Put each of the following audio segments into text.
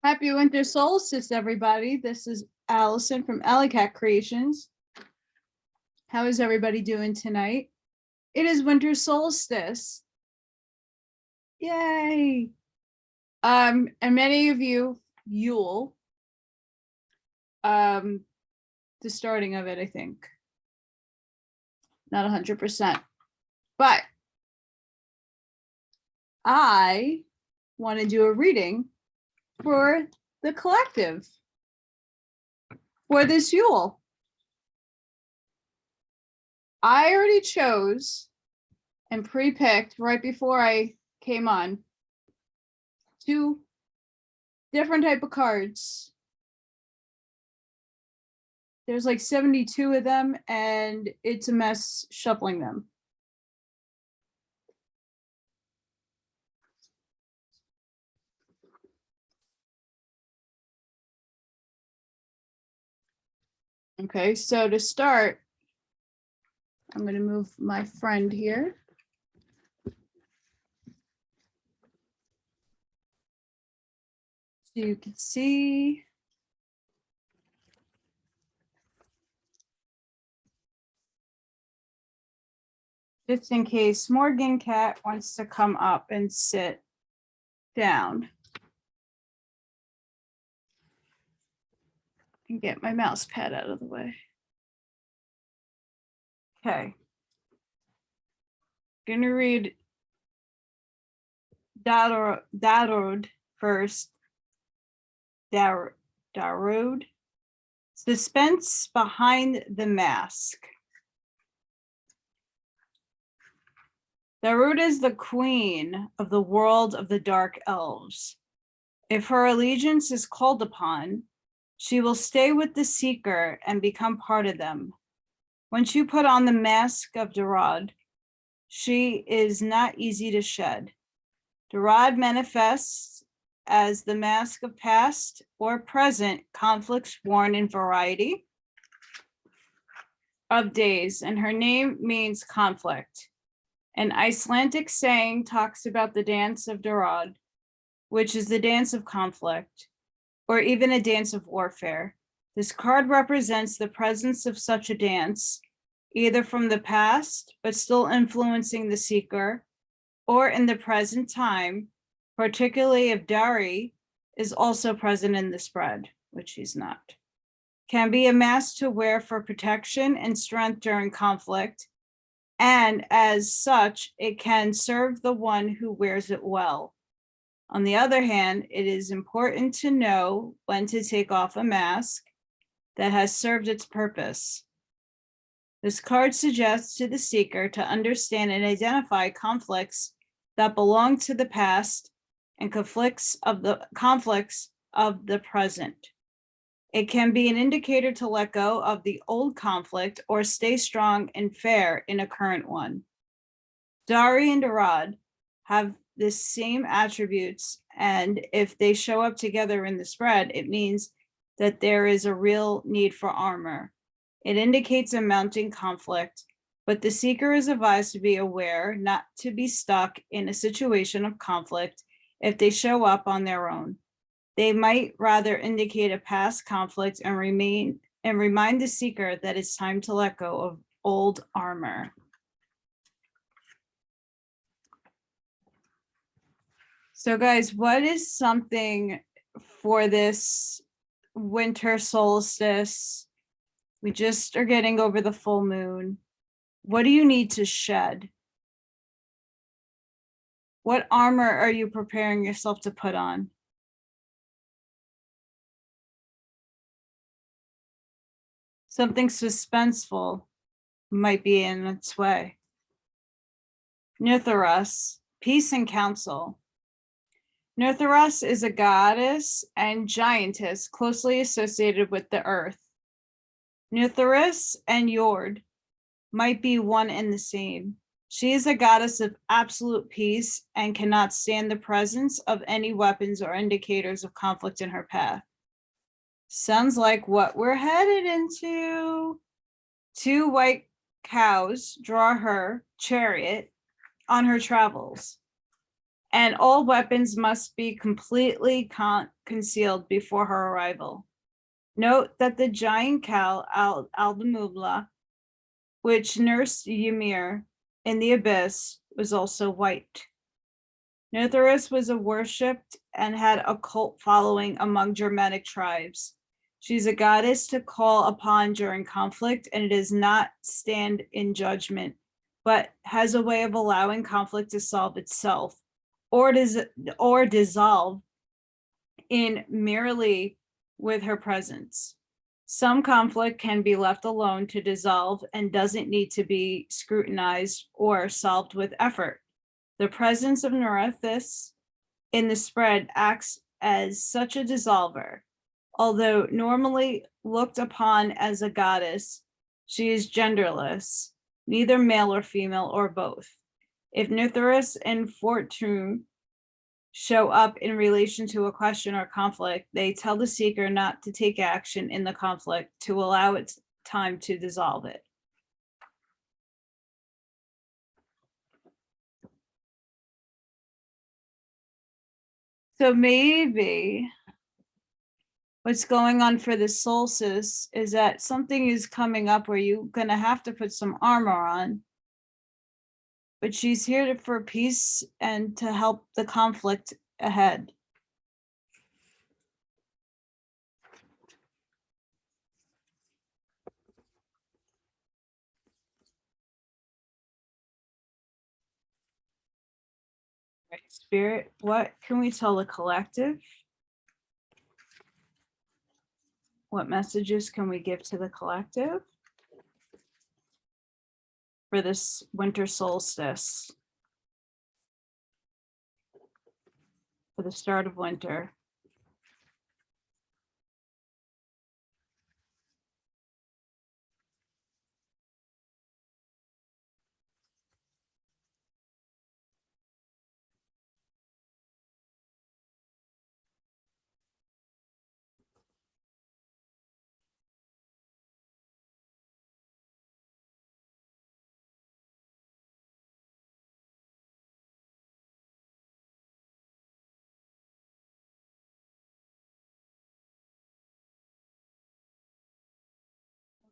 Happy Winter Solstice, everybody. This is Allison from Allykatkreations. How is everybody doing tonight? It is Winter Solstice. Yay! And many of you, Yule. The starting of it, I think. Not 100%. But I want to do a reading for the collective for this Yule. I already chose and pre-picked right before I came on 2 different type of cards. There's like 72 of them, and it's a mess shuffling them. Okay, so to start, I'm going to move my friend here. So you can see. Just in case Morgan Cat wants to come up and sit down. And get my mouse pad out of the way. Okay. I'm gonna read Darod first. Darod. Suspense behind the mask. Darod is the queen of the world of the dark elves. If her allegiance is called upon, she will stay with the seeker and become part of them. Once you put on the mask of Darod, she is not easy to shed. Darod manifests as the mask of past or present conflicts worn in variety of days, and her name means conflict. An Icelandic saying talks about the dance of Darod, which is the dance of conflict, or even a dance of warfare. This card represents the presence of such a dance, either from the past, but still influencing the seeker, or in the present time, particularly if Dari is also present in the spread, which he's not. Can be a mask to wear for protection and strength during conflict, and as such, it can serve the one who wears it well. On the other hand, it is important to know when to take off a mask that has served its purpose. This card suggests to the seeker to understand and identify conflicts that belong to the past and conflicts of the present. It can be an indicator to let go of the old conflict or stay strong and fair in a current one. Dari and Darod have the same attributes, and if they show up together in the spread, it means that there is a real need for armor. It indicates a mounting conflict, but the seeker is advised to be aware not to be stuck in a situation of conflict if they show up on their own. They might rather indicate a past conflict and remind the seeker that it's time to let go of old armor. So guys, what is something for this winter solstice? We just are getting over the full moon. What do you need to shed? What armor are you preparing yourself to put on? Something suspenseful might be in its way. Nitharas, peace and counsel. Nitharas is a goddess and giantess closely associated with the earth. Nitharas and Yord might be one and the same. She is a goddess of absolute peace and cannot stand the presence of any weapons or indicators of conflict in her path. Sounds like what we're headed into. 2 white cows draw her chariot on her travels. and all weapons must be completely concealed before her arrival. Note that the giant cow, Al-Damubla, which nursed Ymir in the abyss, was also white. Nithris was a worshipped and had a cult following among Germanic tribes. She's a goddess to call upon during conflict, and it does not stand in judgment, but has a way of allowing conflict to solve itself or dissolve in merely with her presence. Some conflict can be left alone to dissolve and doesn't need to be scrutinized or solved with effort. The presence of Nerethus in the spread acts as such a dissolver. Although normally looked upon as a goddess, she is genderless, neither male or female or both. If Nithris and Fortune show up in relation to a question or conflict, they tell the seeker not to take action in the conflict to allow it time to dissolve it. So maybe what's going on for the solstice is that something is coming up where you're going to have to put some armor on. But she's here for peace and to help the conflict ahead. Right, Spirit, what can we tell the collective? What messages can we give to the collective for this winter solstice? For the start of winter.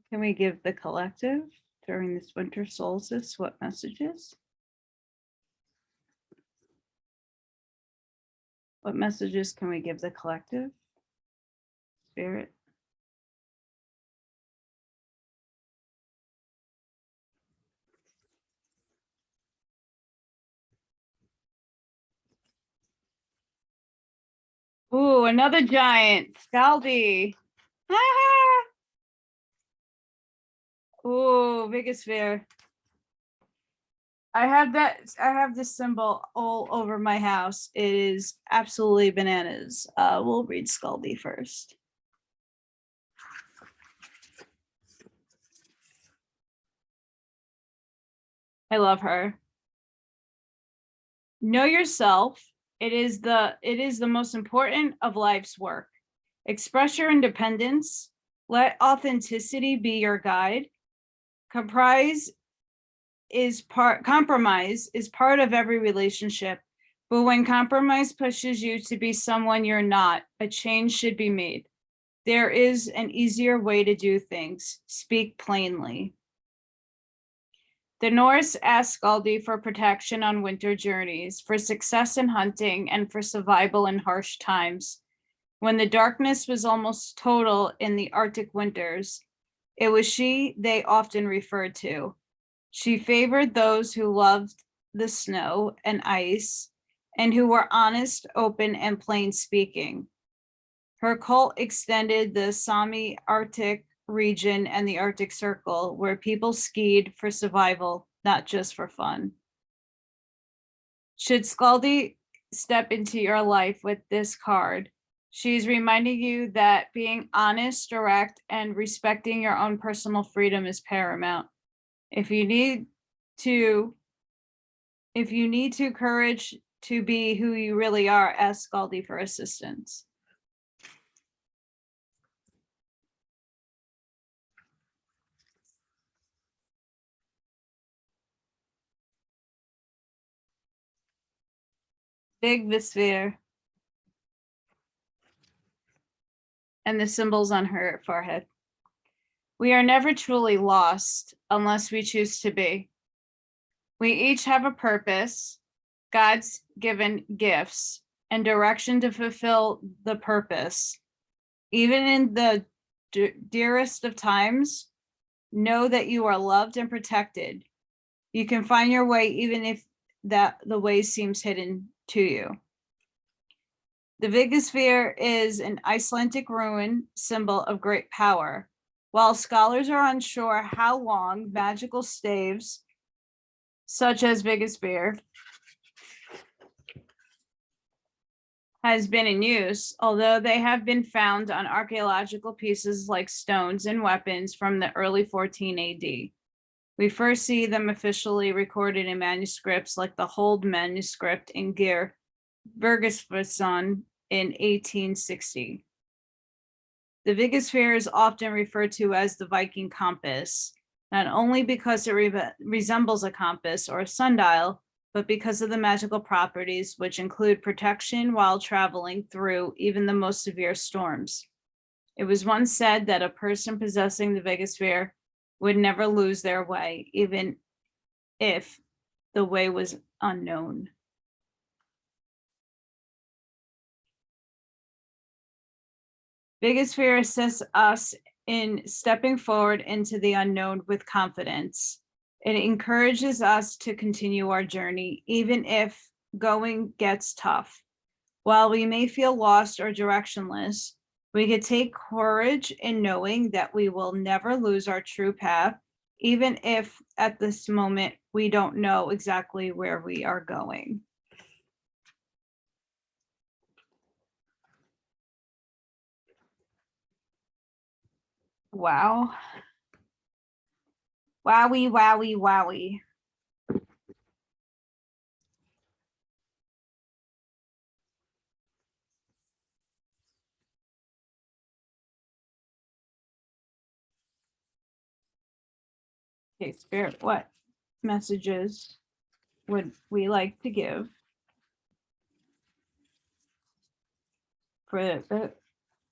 Can we give the collective during this winter solstice? What messages? What messages can we give the collective? Spirit. Ooh, another giant, Scaldy. Ooh, biggest fear. I have this symbol all over my house. It is absolutely bananas. We'll read Scaldy first. I love her. Know yourself. It is the most important of life's work. Express your independence. Let authenticity be your guide. Compromise is part of every relationship, but when compromise pushes you to be someone you're not, a change should be made. There is an easier way to do things. Speak plainly. The Norse asked Scaldi for protection on winter journeys, for success in hunting, and for survival in harsh times. When the darkness was almost total in the Arctic winters, it was she they often referred to. She favored those who loved the snow and ice and who were honest, open, and plain speaking. Her cult extended the Sami Arctic region and the Arctic Circle, where people skied for survival, not just for fun. Should Scaldi step into your life with this card, she's reminding you that being honest, direct, and respecting your own personal freedom is paramount. If you need courage to be who you really are, ask Scaldi for assistance. Big sphere. And the symbols on her forehead. We are never truly lost unless we choose to be. We each have a purpose, God's given gifts, and direction to fulfill the purpose. Even in the dearest of times, know that you are loved and protected. You can find your way even if the way seems hidden to you. The Vigasphere is an Icelandic rune symbol of great power. While scholars are unsure how long magical staves, such as Vigasphere, has been in use, although they have been found on archaeological pieces like stones and weapons from the early 14 AD. We first see them officially recorded in manuscripts like the Hold manuscript in Geir Bergesfusson in 1860. The Vigasphere is often referred to as the Viking compass, not only because it resembles a compass or a sundial, but because of the magical properties, which include protection while traveling through even the most severe storms. It was once said that a person possessing the Vigasphere would never lose their way, even if the way was unknown. Vigasphere assists us in stepping forward into the unknown with confidence. It encourages us to continue our journey, even if going gets tough. While we may feel lost or directionless, we can take courage in knowing that we will never lose our true path, even if at this moment we don't know exactly where we are going. Wow. Wowie, wowie, wowie. Okay, Spirit, what messages would we like to give for the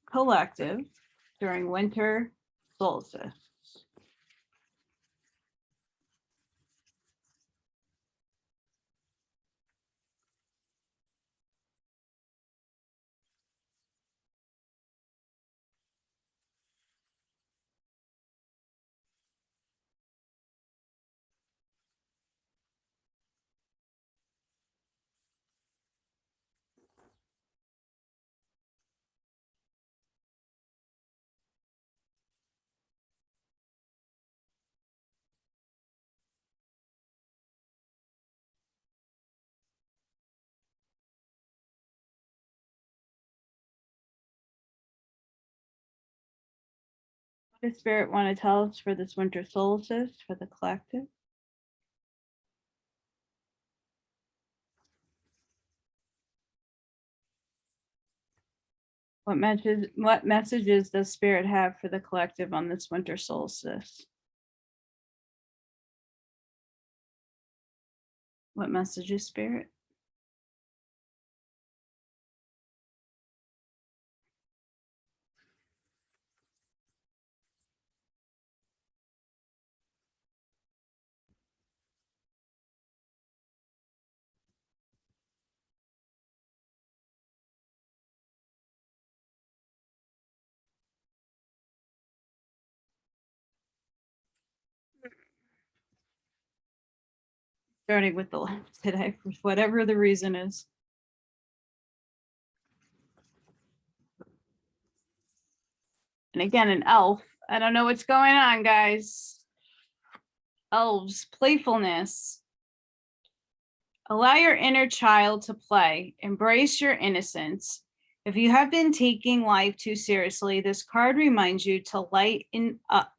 collective during winter solstice? What does Spirit want to tell us for this winter solstice for the collective? What messages does Spirit have for the collective on this winter solstice? What messages, Spirit? Starting with the left today, for whatever the reason is. And again, an elf. I don't know what's going on, guys. Elves, playfulness. Allow your inner child to play. Embrace your innocence. If you have been taking life too seriously, this card reminds you to lighten up.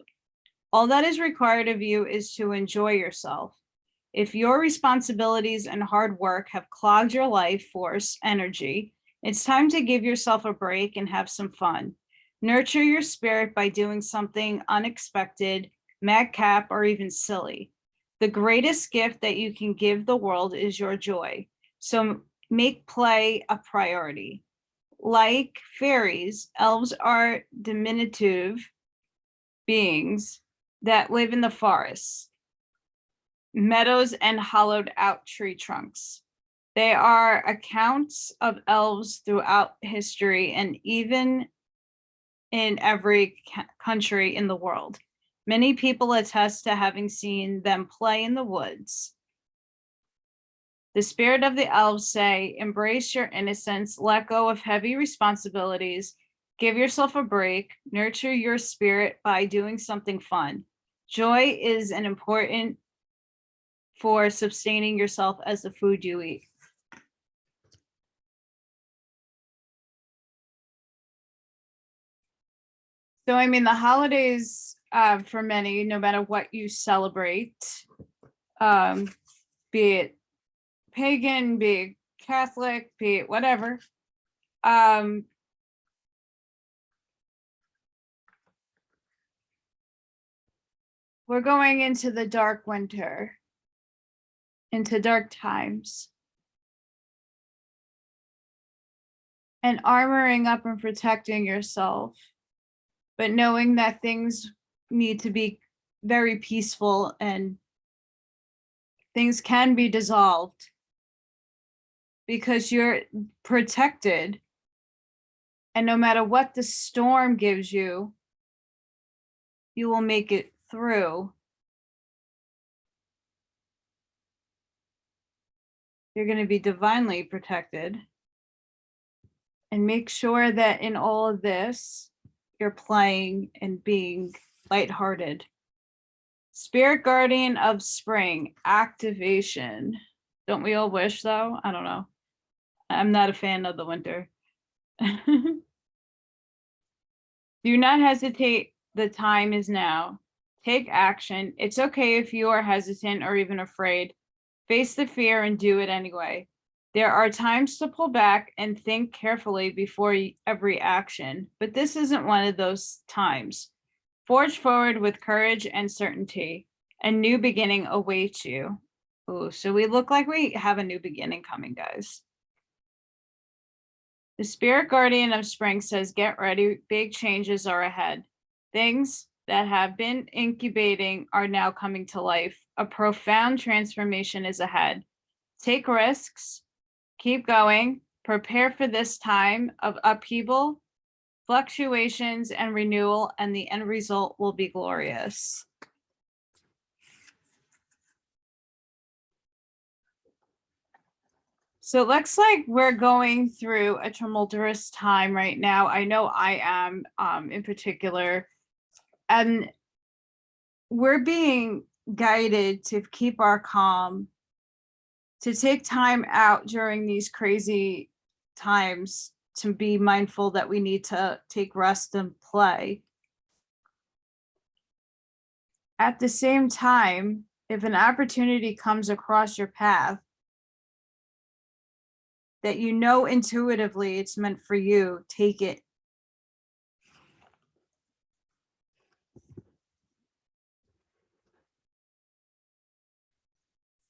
All that is required of you is to enjoy yourself. If your responsibilities and hard work have clogged your life force energy, it's time to give yourself a break and have some fun. Nurture your spirit by doing something unexpected, madcap, or even silly. The greatest gift that you can give the world is your joy. So make play a priority. Like fairies, elves are diminutive beings that live in the forests, meadows, and hollowed out tree trunks. They are accounts of elves throughout history and even in every country in the world. Many people attest to having seen them play in the woods. The spirit of the elves say, embrace your innocence, let go of heavy responsibilities, give yourself a break, nurture your spirit by doing something fun. Joy is an important for sustaining yourself as the food you eat. So, I mean, the holidays for many, no matter what you celebrate, be it pagan, be it Catholic, be it whatever, we're going into the dark winter, into dark times. And armoring up and protecting yourself, but knowing that things need to be very peaceful and things can be dissolved because you're protected. And no matter what the storm gives you, you will make it through. You're going to be divinely protected. And make sure that in all of this, you're playing and being lighthearted. Spirit guardian of spring, activation. Don't we all wish though? I don't know. I'm not a fan of the winter. Do not hesitate. The time is now. Take action. It's okay if you are hesitant or even afraid. Face the fear and do it anyway. There are times to pull back and think carefully before every action, but this isn't one of those times. Forge forward with courage and certainty. A new beginning awaits you. Ooh, so we look like we have a new beginning coming, guys. The spirit guardian of spring says, get ready, big changes are ahead. Things that have been incubating are now coming to life. A profound transformation is ahead. Take risks, keep going, prepare for this time of upheaval, fluctuations, and renewal, and the end result will be glorious. So it looks like we're going through a tumultuous time right now. I know I am in particular, and we're being guided to keep our calm, to take time out during these crazy times, to be mindful that we need to take rest and play. At the same time, if an opportunity comes across your path that you know intuitively it's meant for you, take it.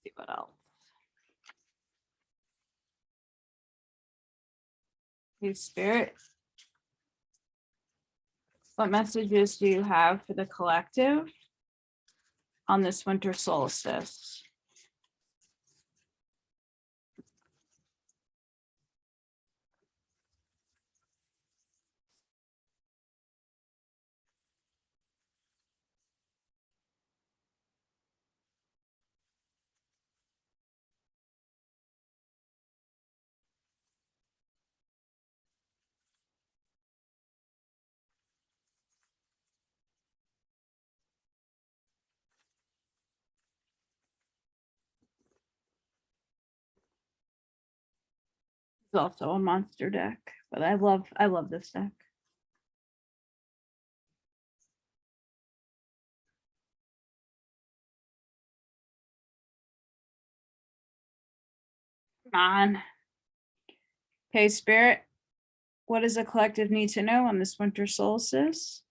See what else. Hey, Spirit, what messages do you have for the collective on this winter solstice? It's also a monster deck, but I love this deck. Come on. Okay, Spirit, what does the collective need to know on this winter solstice?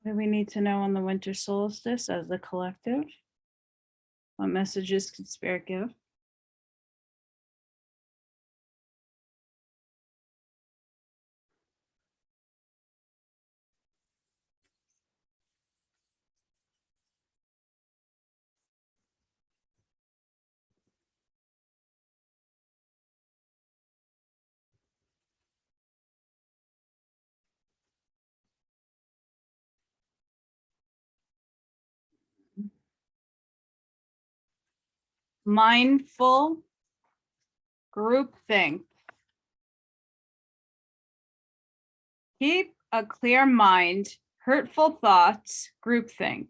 What do we need to know on the winter solstice as a collective? What messages could Spirit give? Mindful groupthink. Keep a clear mind, hurtful thoughts, groupthink.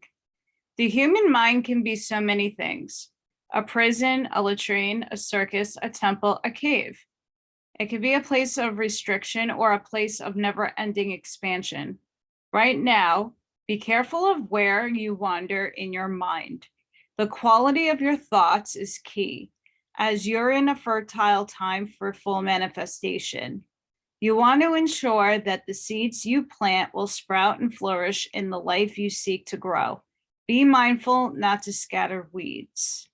The human mind can be so many things: a prison, a latrine, a circus, a temple, a cave. It could be a place of restriction or a place of never-ending expansion. Right now, be careful of where you wander in your mind. The quality of your thoughts is key, as you're in a fertile time for full manifestation. You want to ensure that the seeds you plant will sprout and flourish in the life you seek to grow. Be mindful not to scatter weeds.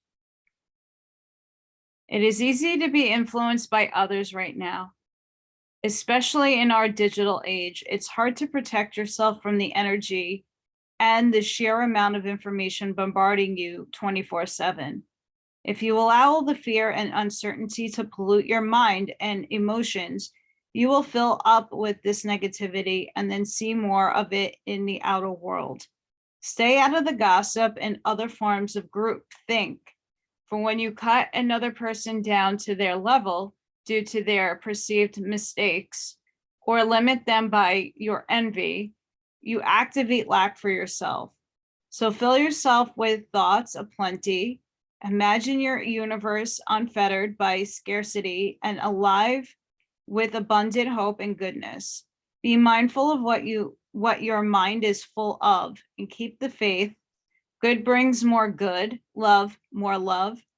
It is easy to be influenced by others right now, especially in our digital age. It's hard to protect yourself from the energy and the sheer amount of information bombarding you 24/7. If you allow the fear and uncertainty to pollute your mind and emotions, you will fill up with this negativity and then see more of it in the outer world. Stay out of the gossip and other forms of group think. For when you cut another person down to their level due to their perceived mistakes or limit them by your envy, you activate lack for yourself. So fill yourself with thoughts of plenty. Imagine your universe unfettered by scarcity and alive with abundant hope and goodness. Be mindful of what your mind is full of and keep the faith. Good brings more good, love,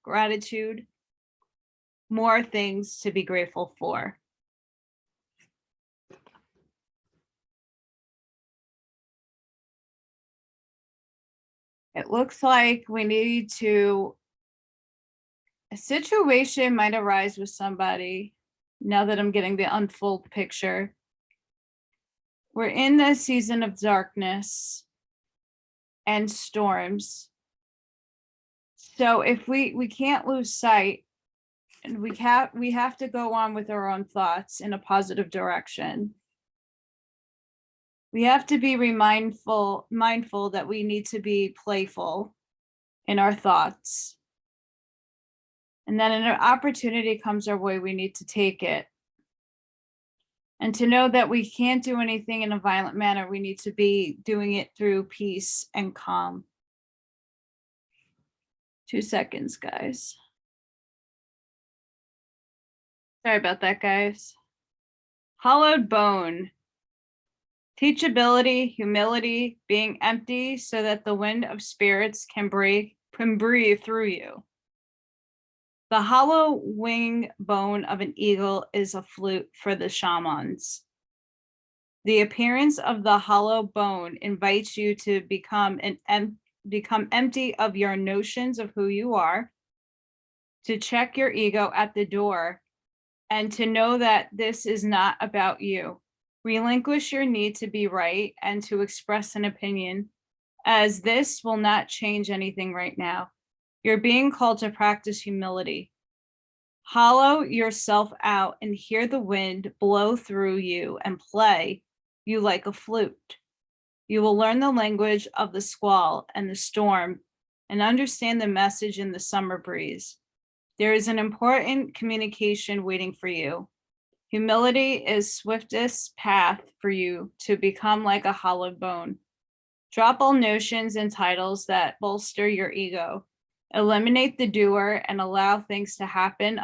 gratitude, more things to be grateful for. It looks like we need to, a situation might arise with somebody. Now that I'm getting the unfold picture, we're in the season of darkness and storms. So if we can't lose sight, and we have to go on with our own thoughts in a positive direction. We have to be mindful that we need to be playful in our thoughts. And then an opportunity comes our way, we need to take it. And to know that we can't do anything in a violent manner, we need to be doing it through peace and calm. 2 seconds, guys. Sorry about that, guys. Hollowed bone. Teachability, humility, being empty so that the wind of spirits can breathe through you. The hollow wing bone of an eagle is a flute for the shamans. The appearance of the hollow bone invites you to become empty of your notions of who you are, to check your ego at the door, and to know that this is not about you. Relinquish your need to be right and to express an opinion, as this will not change anything right now. You're being called to practice humility. Hollow yourself out and hear the wind blow through you and play you like a flute. You will learn the language of the squall and the storm and understand the message in the summer breeze. There is an important communication waiting for you. Humility is swiftest path for you to become like a hollowed bone. Drop all notions and titles that bolster your ego. Eliminate the doer and allow things to happen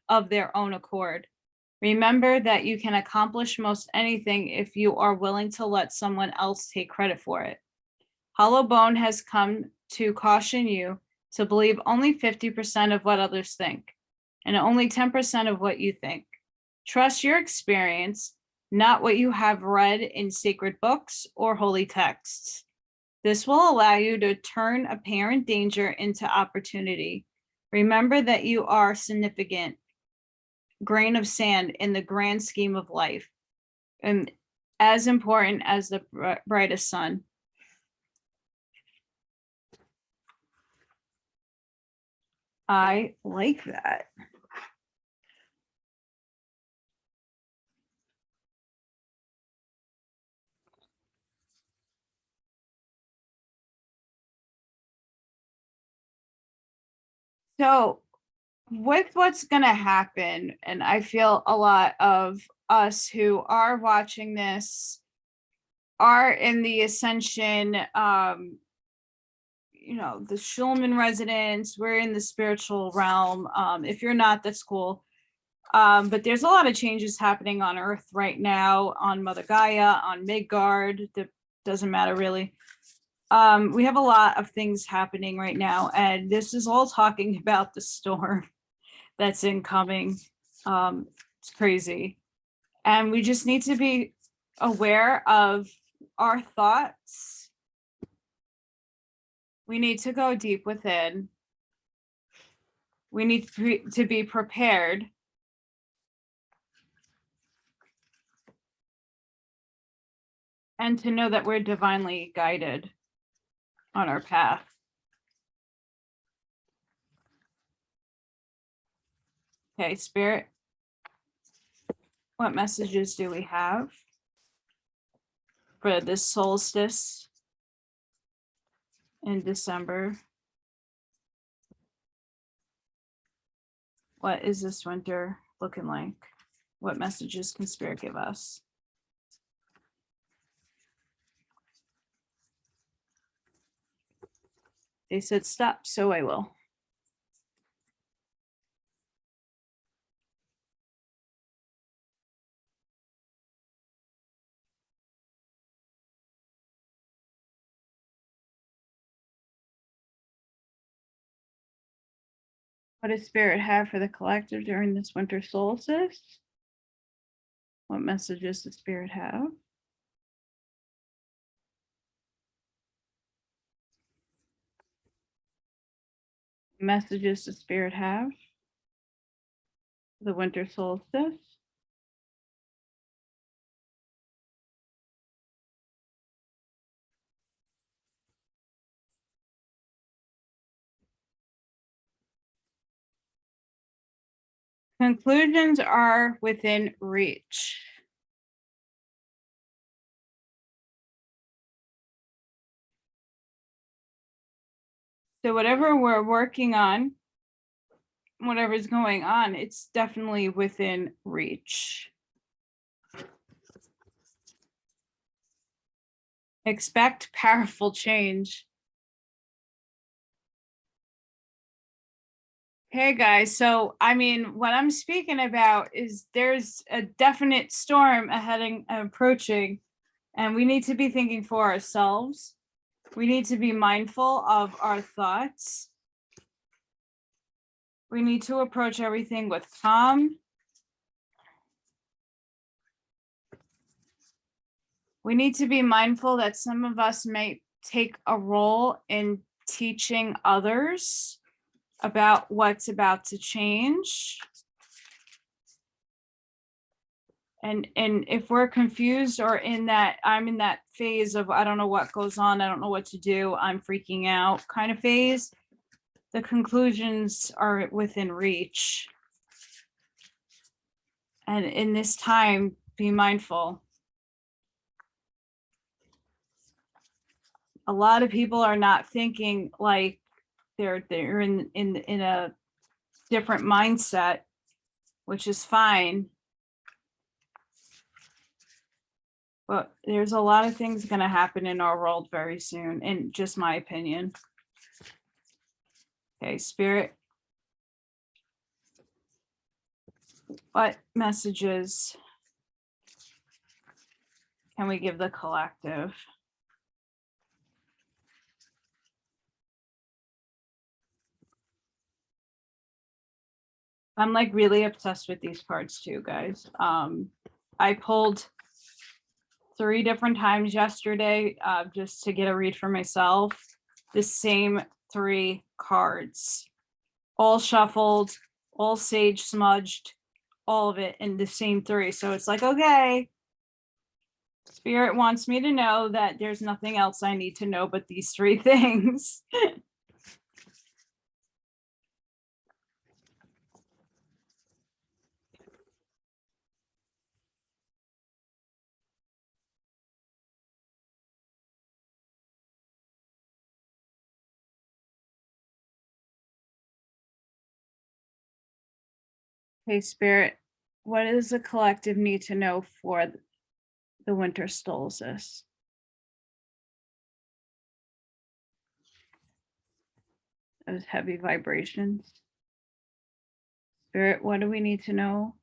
of their own accord. Remember that you can accomplish most anything if you are willing to let someone else take credit for it. Hollow bone has come to caution you to believe only 50% of what others think and only 10% of what you think. Trust your experience not what you have read in sacred books or holy texts. This will allow you to turn apparent danger into opportunity. Remember that you are significant grain of sand in the grand scheme of life, and as important as the brightest sun. I like that. So with what's going to happen, and I feel a lot of us who are watching this are in the ascension, you know, the Schulman residence, we're in the spiritual realm. If you're not, that's cool. But there's a lot of changes happening on Earth right now, on Mother Gaia, on Midgard. That doesn't matter really. We have a lot of things happening right now, and this is all talking about the storm that's incoming. It's crazy. And we just need to be aware of our thoughts. We need to go deep within. We need to be prepared. And to know that we're divinely guided on our path. Okay, Spirit, what messages do we have for this solstice in December? What is this winter looking like? What messages can Spirit give us? They said stop, so I will. What does Spirit have for the collective during this winter solstice? What messages does Spirit have? Messages does Spirit have for the winter solstice? Conclusions are within reach. So whatever we're working on, whatever's going on, it's definitely within reach. Expect powerful change. Hey guys, so I mean, what I'm speaking about is there's a definite storm approaching, and we need to be thinking for ourselves. We need to be mindful of our thoughts. We need to approach everything with calm. We need to be mindful that some of us may take a role in teaching others about what's about to change. And if we're confused or in that, I'm in that phase of, I don't know what goes on, I don't know what to do, I'm freaking out kind of phase, the conclusions are within reach. And in this time, be mindful. A lot of people are not thinking like they're in a different mindset, which is fine. But there's a lot of things going to happen in our world very soon, in just my opinion. Okay, Spirit. What messages can we give the collective? I'm like really obsessed with these cards too, guys. I pulled 3 different times yesterday, just to get a read for myself. The same 3 cards, all shuffled, all sage smudged, all of it in the same 3. So it's like, okay, Spirit wants me to know that there's nothing else I need to know but these 3 things. Hey, Spirit, what does the collective need to know for the winter solstice? Those heavy vibrations. Spirit, what do we need to know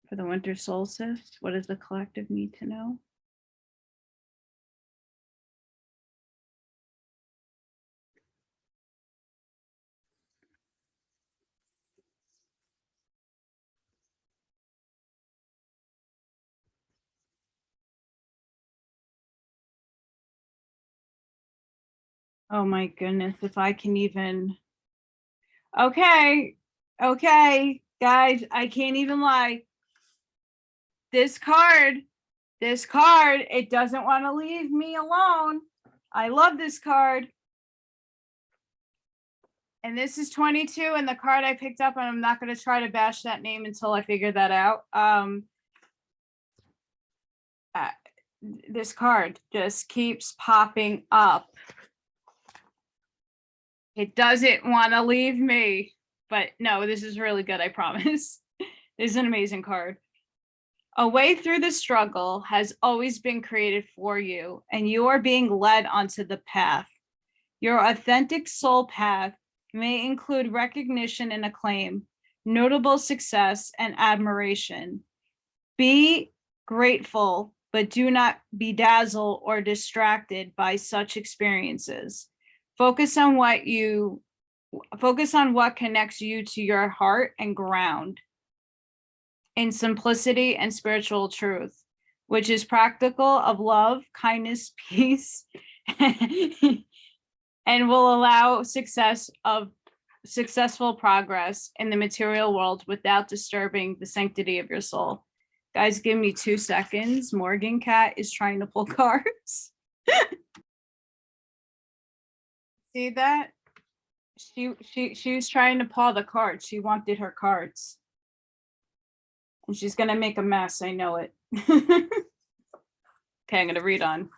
for the winter solstice? What does the collective need to know? Oh my goodness, if I can even. Okay, guys, I can't even lie. This card, it doesn't want to leave me alone. I love this card. And this is 22, and the card I picked up, and I'm not going to try to bash that name until I figure that out. This card just keeps popping up. It doesn't want to leave me, but no, this is really good, I promise. This is an amazing card. A way through the struggle has always been created for you, and you are being led onto the path. Your authentic soul path may include recognition and acclaim, notable success, and admiration. Be grateful, but do not be dazzled or distracted by such experiences. Focus on what connects you to your heart and ground in simplicity and spiritual truth, which is practical of love, kindness, peace, and will allow successful progress in the material world without disturbing the sanctity of your soul. Guys, give me 2 seconds. Morgan Cat is trying to pull cards. See that? She was trying to pull the cards. She wanted her cards. And she's gonna make a mess, I know it. Okay, I'm gonna read on.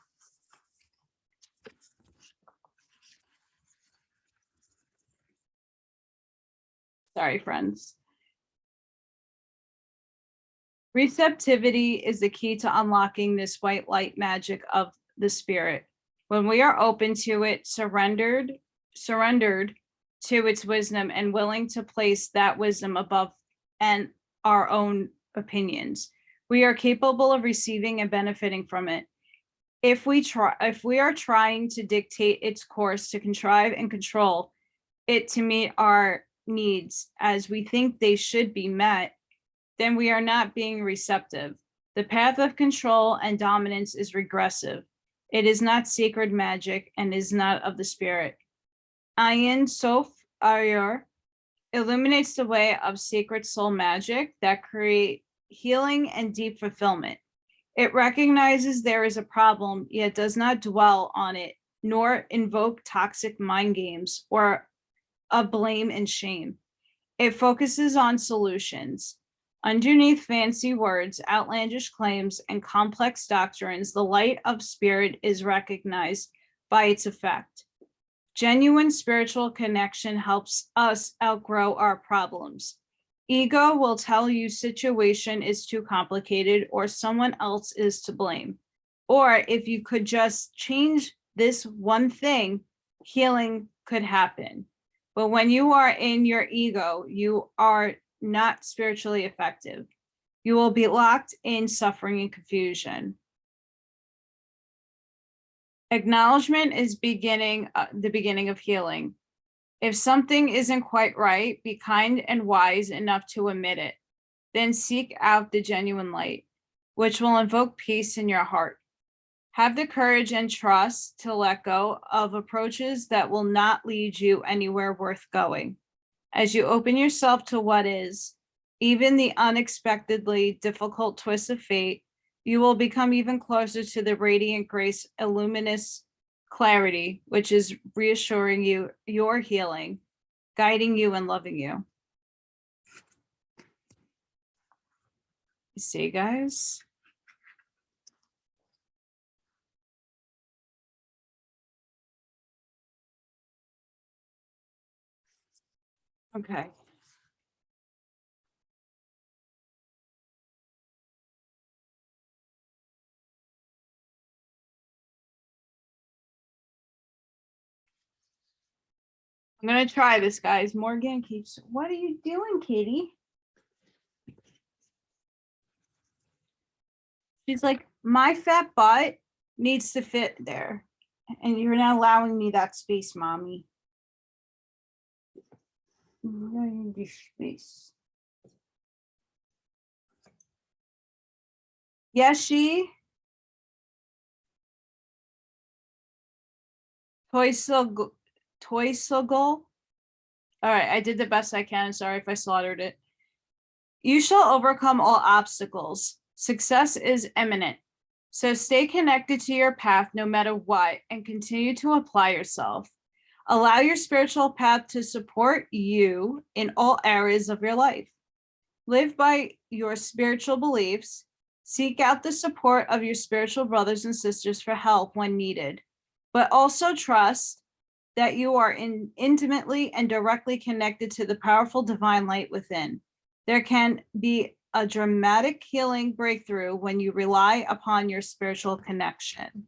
Sorry, friends. Receptivity is the key to unlocking this white light magic of the spirit. When we are open to it, surrendered to its wisdom, and willing to place that wisdom above and our own opinions, we are capable of receiving and benefiting from it. If we are trying to dictate its course, to contrive and control it to meet our needs as we think they should be met, then we are not being receptive. The path of control and dominance is regressive. It is not sacred magic and is not of the spirit. Ayin Sof Ayur illuminates the way of sacred soul magic that create healing and deep fulfillment. It recognizes there is a problem, yet does not dwell on it, nor invoke toxic mind games or of blame and shame. It focuses on solutions. Underneath fancy words, outlandish claims, and complex doctrines, the light of spirit is recognized by its effect. Genuine spiritual connection helps us outgrow our problems. Ego will tell you situation is too complicated or someone else is to blame. Or if you could just change this one thing, healing could happen. But when you are in your ego, you are not spiritually effective. You will be locked in suffering and confusion. Acknowledgement is the beginning of healing. If something isn't quite right, be kind and wise enough to admit it. Then seek out the genuine light. which will invoke peace in your heart. Have the courage and trust to let go of approaches that will not lead you anywhere worth going. As you open yourself to what is, even the unexpectedly difficult twists of fate, you will become even closer to the radiant grace, luminous clarity, which is reassuring you, your healing, guiding you and loving you. You see, guys? Okay. I'm gonna try this, guys. Morgan keeps, what are you doing, kitty? She's like, my fat butt needs to fit there. And you're not allowing me that space, mommy. Space. Yes, she. Toy Soggle. All right, I did the best I can. Sorry if I slaughtered it. You shall overcome all obstacles. Success is imminent. So stay connected to your path no matter what and continue to apply yourself. Allow your spiritual path to support you in all areas of your life. Live by your spiritual beliefs. Seek out the support of your spiritual brothers and sisters for help when needed, but also trust that you are intimately and directly connected to the powerful divine light within. There can be a dramatic healing breakthrough when you rely upon your spiritual connection.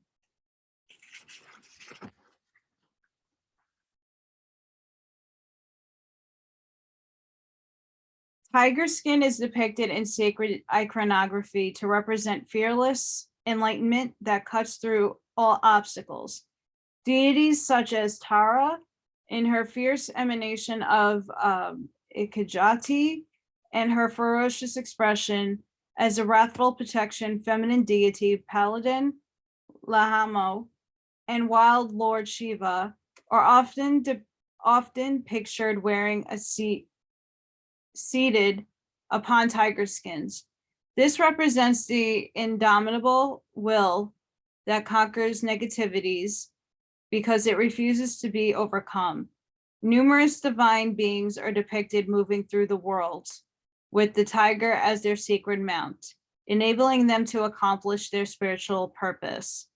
Tiger skin is depicted in sacred iconography to represent fearless enlightenment that cuts through all obstacles. Deities such as Tara, in her fierce emanation of Ikajati, and her ferocious expression as a wrathful protection, feminine deity, Paladin, Lahamo, and wild Lord Shiva are often pictured wearing a seated upon tiger skins. This represents the indomitable will that conquers negativities because it refuses to be overcome. Numerous divine beings are depicted moving through the world with the tiger as their sacred mount, enabling them to accomplish their spiritual purpose.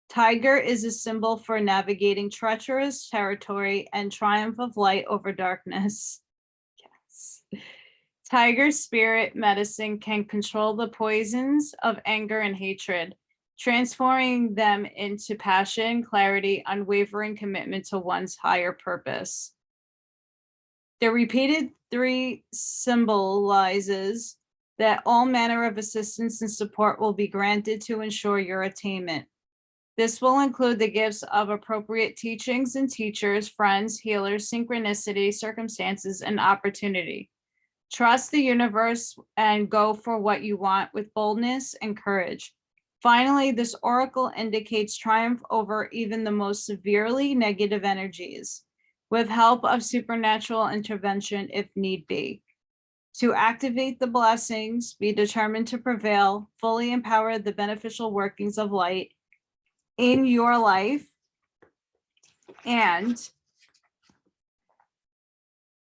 Tiger is a symbol for navigating treacherous territory and triumph of light over darkness. Yes. Tiger spirit medicine can control the poisons of anger and hatred, transforming them into passion, clarity, unwavering commitment to one's higher purpose. The repeated 3 symbolizes that all manner of assistance and support will be granted to ensure your attainment. This will include the gifts of appropriate teachings and teachers, friends, healers, synchronicity, circumstances, and opportunity. Trust the universe and go for what you want with boldness and courage. Finally, this oracle indicates triumph over even the most severely negative energies, with help of supernatural intervention if need be. To activate the blessings, be determined to prevail, fully empower the beneficial workings of light in your life and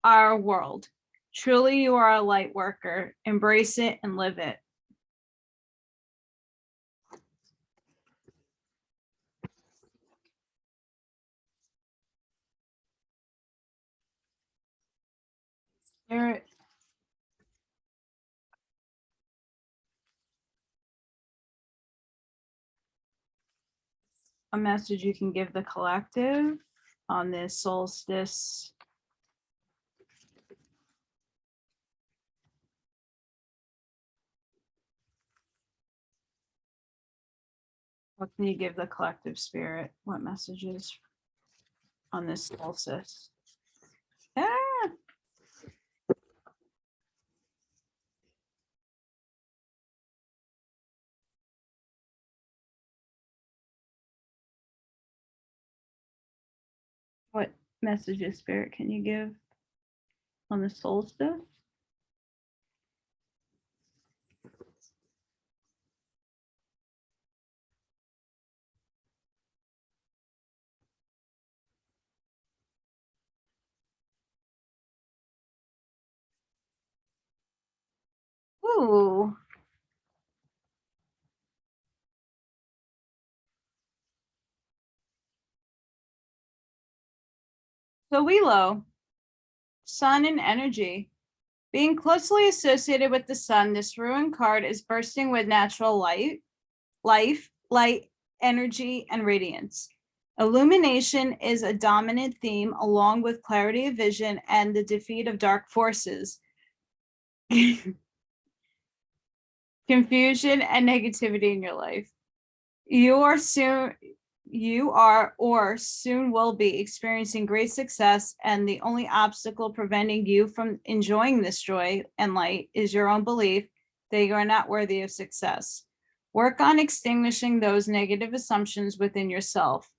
our world. Truly, you are a light worker. Embrace it and live it. Spirit. A message you can give the collective on this solstice. What can you give the collective spirit? What messages on this solstice? Ah! What messages, Spirit, can you give on the solstice? Ooh. So Lilo, sun and energy. Being closely associated with the sun, this ruined card is bursting with natural light, light, energy, and radiance. Illumination is a dominant theme, along with clarity of vision and the defeat of dark forces. Confusion and negativity in your life. You are or soon will be experiencing great success, and the only obstacle preventing you from enjoying this joy and light is your own belief that you are not worthy of success. Work on extinguishing those negative assumptions within yourself.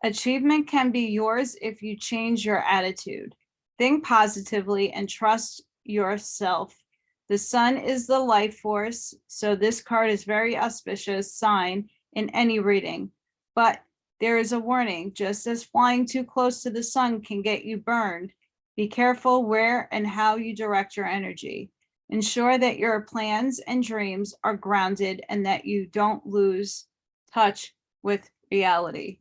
Achievement can be yours if you change your attitude. Think positively and trust yourself. The sun is the life force, so this card is very auspicious sign in any reading. But there is a warning, just as flying too close to the sun can get you burned. Be careful where and how you direct your energy. Ensure that your plans and dreams are grounded and that you don't lose touch with reality.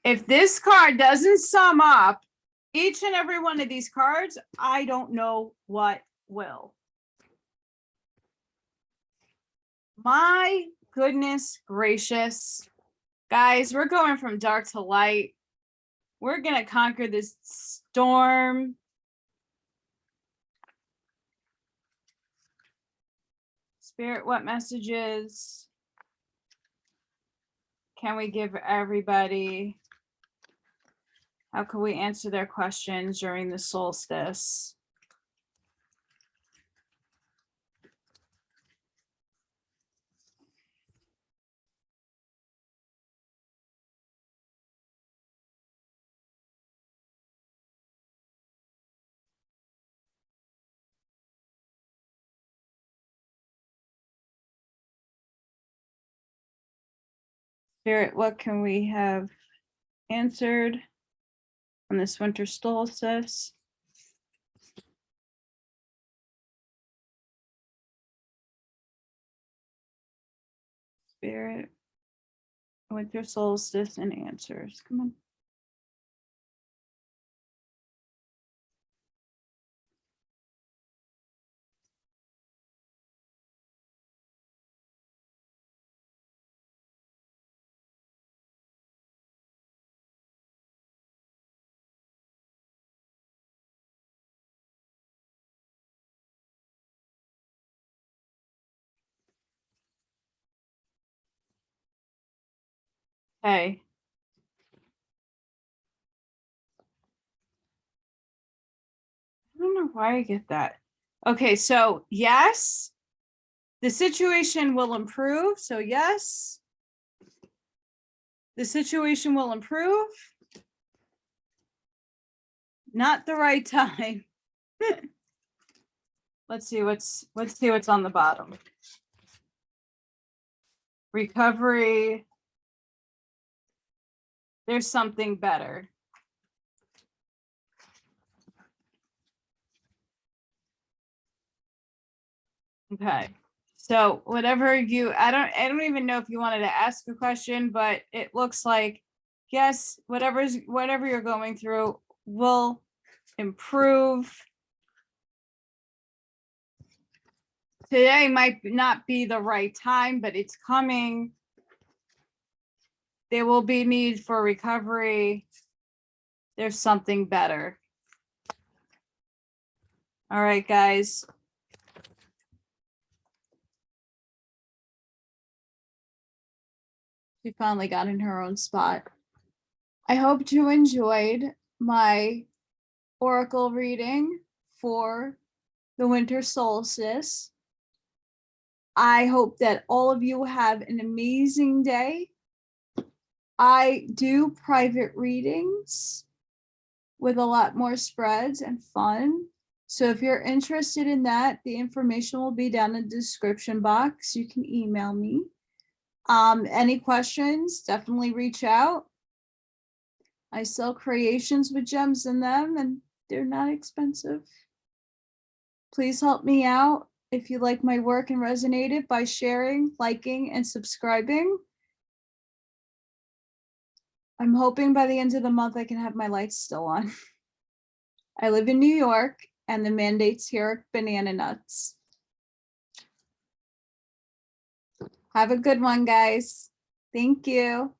If this card doesn't sum up each and every one of these cards, I don't know what will. My goodness gracious. Guys, we're going from dark to light. We're going to conquer this storm. Spirit, what messages can we give everybody? How can we answer their questions during the solstice? Spirit, what can we have answered on this winter solstice? Spirit, winter solstice and answers. Come on. Okay. I don't know why I get that. Okay, so yes, the situation will improve. So yes, the situation will improve. Not the right time. Let's see what's on the bottom. Recovery. There's something better. Okay. So whatever you, I don't even know if you wanted to ask a question, but it looks like, yes, whatever you're going through will improve. Today might not be the right time, but it's coming. There will be need for recovery. There's something better. All right, guys. She finally got in her own spot. I hope you enjoyed my oracle reading for the winter solstice. I hope that all of you have an amazing day. I do private readings with a lot more spreads and fun. So if you're interested in that, the information will be down in the description box. You can email me. Any questions, definitely reach out. I sell creations with gems in them and they're not expensive. Please help me out if you like my work and resonated by sharing, liking, and subscribing. I'm hoping by the end of the month I can have my lights still on. I live in New York and the mandates here are banana nuts. Have a good one, guys. Thank you.